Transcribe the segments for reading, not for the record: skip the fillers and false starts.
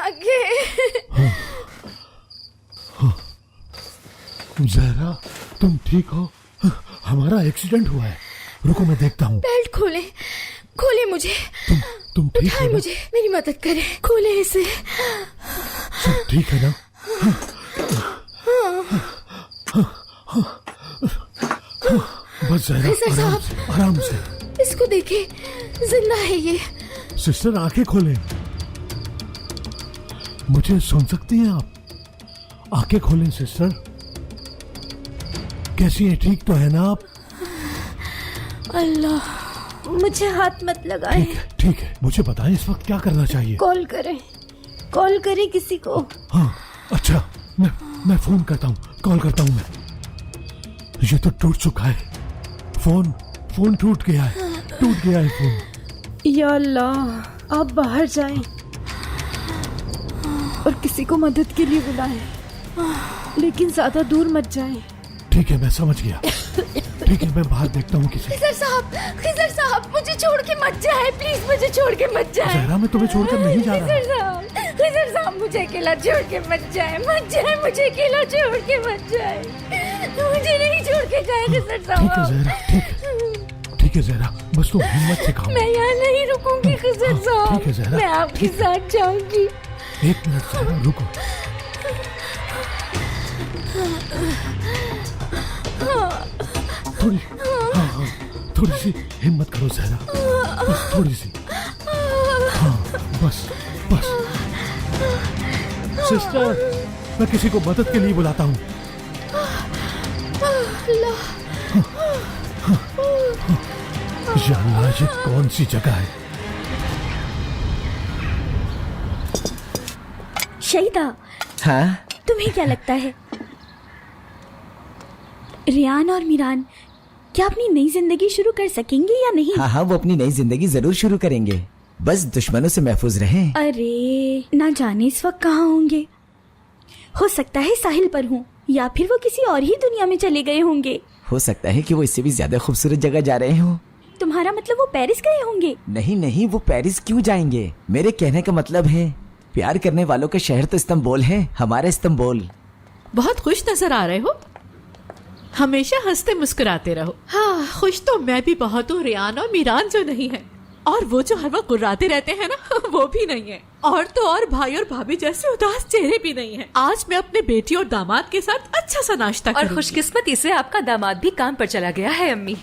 आंखें। जहरा, तुम ठीक हो? हमारा एक्सीडेंट हुआ है। रुको, मैं देखता हूँ। बेल्ट खोले, खोले मुझे। तुम ठीक उठाए हो? मुझे, मेरी मदद करें, खोले इसे। सब ठीक है ना? बस जहरा, खिजर आराम साहब। से, आराम से। इसको देखे, जिंदा है ये। सिस्टर, आंखें खोलें। मुझे सुन सकती हैं आप? आंखें खोलें सिस्टर। कैसी हैं? ठीक तो है ना आप? अल्लाह, मुझे हाथ मत लगाए। ठीक है, ठीक है। मुझे बताएं इस वक्त क्या करना चाहिए? कॉल करें, कॉल करें किसी को। हाँ, अच्छा, मैं फोन करता हूँ, कॉल करता हूँ मैं। ये तो टूट चुका है फोन टूट गया है फोन। या अल्लाह, आप बाहर जाएं और किसी को मदद के लिए बुलाएं, लेकिन ज्यादा दूर मत जाएं। ठीक है, मैं समझ गया। ठीक है, मैं बाहर देखता हूँ किसी। खिजर साहब, मुझे छोड़ के मत जाए, प्लीज मुझे छोड़ के मत जाए। जहरा, मैं तुम्हें छोड़कर नहीं जा रहा। खिजर साहब, मुझे अकेला छोड़ के मत जाए, मुझे अकेला छोड़ के मत जाए, मुझे नहीं छोड़ के जाए खिजर साहब। ठीक है जहरा, ठीक है जहरा, बस तुम हिम्मत से खाओ। मैं यहाँ नहीं रुकूंगी खिजर साहब। ठीक है जहरा, मैं आपके साथ जाऊंगी। एक मिनट जहरा, रुको। थोड़ी सी हिम्मत करो जहरा, बस थोड़ी सी। हाँ, बस। सिस्टर, मैं किसी को मदद के लिए बुलाता हूँ। या अल्लाह, ये कौन सी जगह है? शहीदा, हाँ? तुम्हें क्या लगता है, रियान और मीरान क्या अपनी नई जिंदगी शुरू कर सकेंगे या नहीं? हाँ, वो अपनी नई जिंदगी जरूर शुरू करेंगे, बस दुश्मनों से महफूज रहें। अरे, ना जाने इस वक्त कहाँ होंगे। हो सकता है साहिल पर हों, या फिर वो किसी और ही दुनिया में चले गए होंगे। हो सकता है कि वो इससे भी ज्यादा खूबसूरत जगह जा रहे हो। तुम्हारा मतलब वो पेरिस गए होंगे? नहीं, वो पेरिस क्यों जाएंगे? मेरे कहने का मतलब है, प्यार करने वालों का शहर तो इस्तांबुल है, हमारा इस्तांबुल। बहुत खुश नजर आ रहे हो, हमेशा हंसते मुस्कुराते रहो। हाँ, खुश तो मैं भी बहुत हूँ। रियान और मीरान जो नहीं है, और वो जो हर वक्त गुर्राते रहते हैं ना, वो भी नहीं है। और तो और भाई और भाभी जैसे उदास चेहरे भी नहीं है। आज मैं अपने बेटी और दामाद के साथ अच्छा सा नाश्ता और करूंगी। खुशकिस्मती से आपका दामाद भी काम पर चला गया है अम्मी।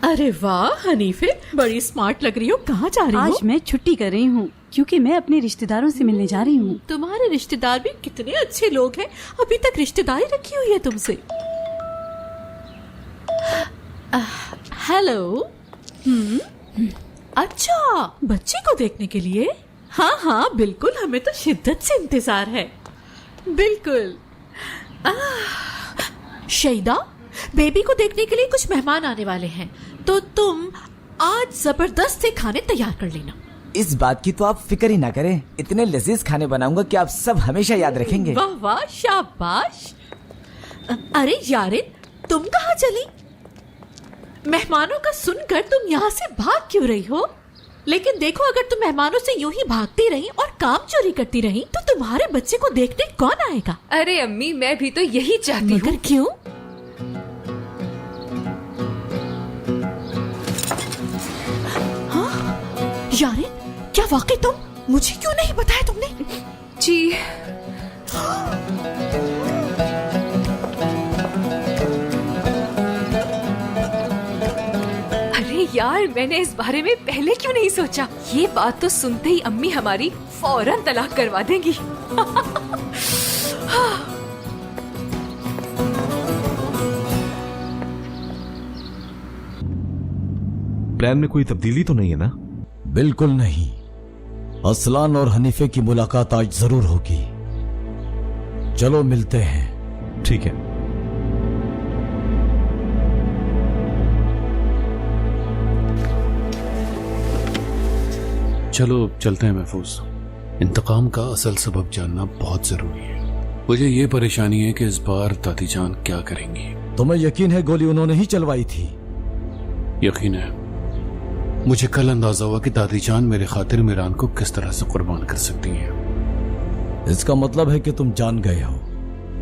अरे वाह हनीफे, बड़ी स्मार्ट लग रही हो। कहाँ जा रही हो? आज मैं छुट्टी कर रही हूँ क्योंकि मैं अपने रिश्तेदारों से मिलने जा रही हूँ। तुम्हारे रिश्तेदार भी कितने अच्छे लोग हैं, अभी तक रिश्तेदारी रखी हुई है तुमसे। हेलो। अच्छा, बच्चे को देखने के लिए? हाँ, बिल्कुल, हमें तो शिद्दत से इंतजार है। बिल्कुल। शहीदा, बेबी को देखने के लिए कुछ मेहमान आने वाले हैं, तो तुम आज जबरदस्त खाने तैयार कर लेना। इस बात की तो आप फिक्र ही ना करें, इतने लजीज खाने बनाऊंगा कि आप सब हमेशा याद रखेंगे। वाह वाह, शाबाश। अरे यारिन, तुम कहाँ चली? मेहमानों का सुनकर तुम यहाँ से भाग क्यों रही हो? लेकिन देखो, अगर तुम मेहमानों से यूं ही भागती रही और काम चोरी करती रही तो तुम्हारे बच्चे को देखने कौन आएगा? अरे अम्मी, मैं भी तो यही चाहती हूँ। मगर क्यों? हाँ? यारिन, क्या वाकई तुम? मुझे क्यों नहीं बताया तुमने? जी, अरे यार, मैंने इस बारे में पहले क्यों नहीं सोचा। ये बात तो सुनते ही अम्मी हमारी फौरन तलाक करवा देंगी। प्लान में कोई तब्दीली तो नहीं है ना? बिल्कुल नहीं। असलान और हनीफे की मुलाकात आज जरूर होगी। चलो मिलते हैं। ठीक है। चलो चलते हैं महफूज। इंतकाम का असल सबब जानना बहुत जरूरी है। मुझे ये परेशानी है कि इस बार दादी जान क्या करेंगी। तुम्हें यकीन है गोली उन्होंने ही चलवाई थी? यकीन है, मुझे कल अंदाजा हुआ कि दादी जान मेरे खातिर मीरान को किस तरह से कुर्बान कर सकती हैं। इसका मतलब है कि तुम जान गए हो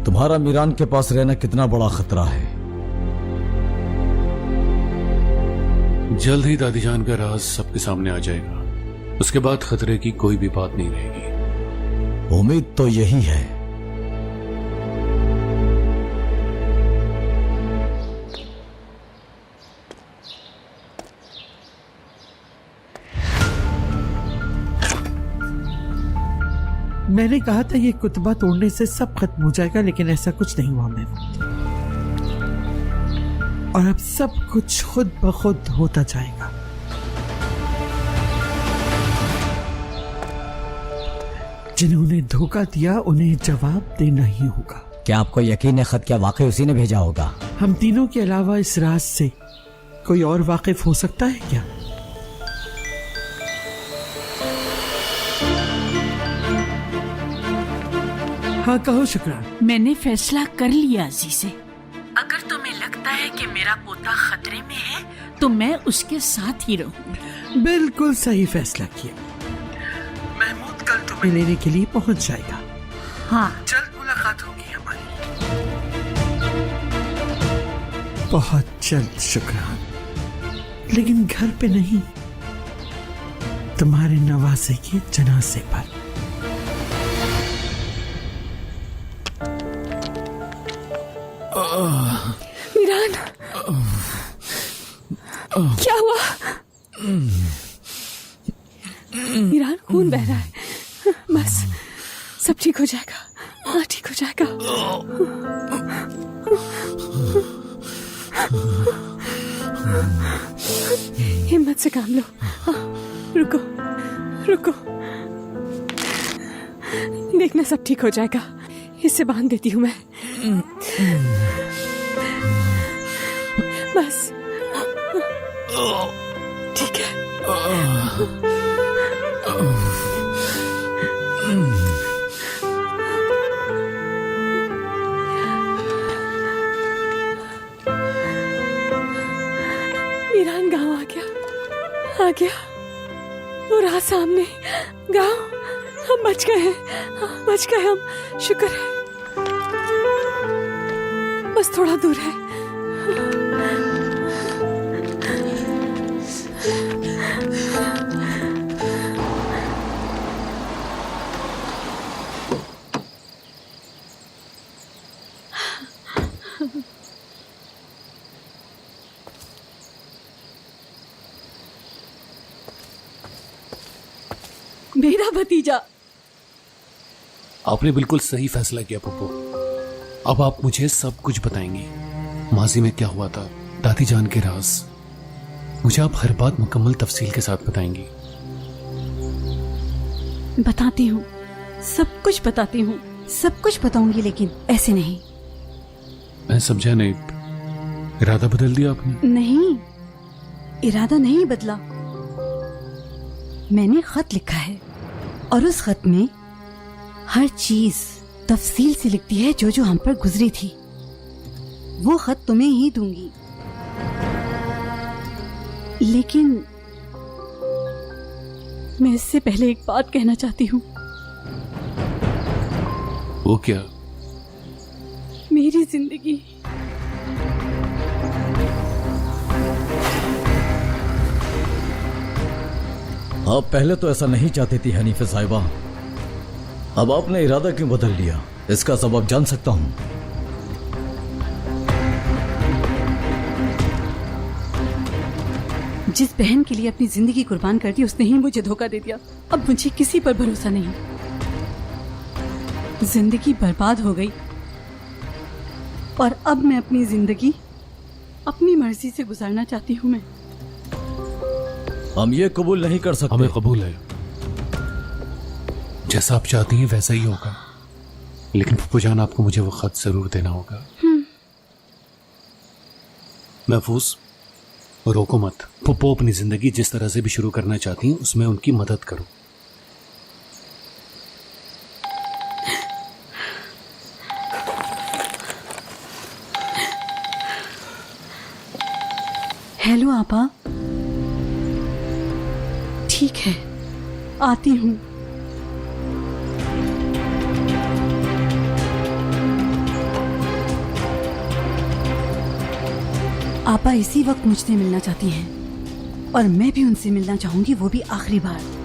तुम्हारा मीरान के पास रहना कितना बड़ा खतरा है। जल्द ही दादी जान का राज सबके सामने आ जाएगा। उसके बाद खतरे की कोई भी बात नहीं रहेगी। उम्मीद तो यही है। मैंने कहा था ये कुतबा तोड़ने से सब खत्म हो जाएगा, लेकिन ऐसा कुछ नहीं हुआ महमूद। और अब सब कुछ खुद ब खुद होता जाएगा। जिन्होंने धोखा दिया उन्हें जवाब देना ही होगा। क्या आपको यकीन है खत क्या वाकई उसी ने भेजा होगा? हम तीनों के अलावा इस राज से कोई और वाकिफ हो सकता है क्या? हाँ कहो शुक्रान। मैंने फैसला कर लिया अजीज़े। अगर तुम्हें लगता है कि मेरा पोता खतरे में है तो मैं उसके साथ ही रहूंगी। बिल्कुल सही फैसला किया। महमूद कल तुम्हें लेने के लिए पहुंच जाएगा। हाँ, जल्द मुलाकात होगी हमारी। बहुत जल्द शुक्रान, लेकिन घर पे नहीं, तुम्हारे नवासे के जनाजे पर। मीरान, क्या हुआ? मीरान, खून बह रहा है। बस सब ठीक हो जाएगा। हाँ, ठीक हो जाएगा। हिम्मत से काम लो। हाँ, रुको रुको, देखना सब ठीक हो जाएगा। इसे बांध देती हूँ मैं। बस ठीक है। मीरान गांव आ गया। वो रहा सामने गांव। हम बच गए हैं, बच गए हम। शुक्र है, बस थोड़ा दूर है। मेरा भतीजा। आपने बिल्कुल सही फैसला किया पप्पू। अब आप मुझे सब कुछ बताएंगी। माजी में क्या हुआ था, दादी जान के राज। मुझे आप हर बात मुकम्मल तफसील के साथ बताएंगी। बताती हूँ, सब कुछ बताती हूँ, सब कुछ बताऊंगी, लेकिन ऐसे नहीं। मैं समझा नहीं, इरादा बदल दिया आपने? नहीं, इरादा नहीं बदला। मैंने खत लिखा है और उस खत में हर चीज तफसील से लिखती है जो जो हम पर गुजरी थी। वो खत तुम्हें ही दूंगी, लेकिन मैं इससे पहले एक बात कहना चाहती हूँ। वो क्या? मेरी जिंदगी आप पहले तो ऐसा नहीं चाहती थी हनीफे साहिबा, अब आपने इरादा क्यों बदल लिया? इसका सबब जान सकता हूं? जिस बहन के लिए अपनी जिंदगी कुर्बान कर दी उसने ही मुझे धोखा दे दिया। अब मुझे किसी पर भरोसा नहीं। जिंदगी बर्बाद हो गई और अब मैं अपनी जिंदगी अपनी मर्जी से गुजारना चाहती हूँ। मैं हम ये कबूल नहीं कर सकते। हमें कबूल है, जैसा आप चाहती हैं वैसा ही होगा, लेकिन पप्पू जान आपको मुझे वो खत जरूर देना होगा। महफूज, रोको मत। पप्पू अपनी जिंदगी जिस तरह से भी शुरू करना चाहती हैं उसमें उनकी मदद करो। हेलो आपा, ठीक है, आती हूँ। आपा इसी वक्त मुझसे मिलना चाहती हैं और मैं भी उनसे मिलना चाहूंगी, वो भी आखिरी बार।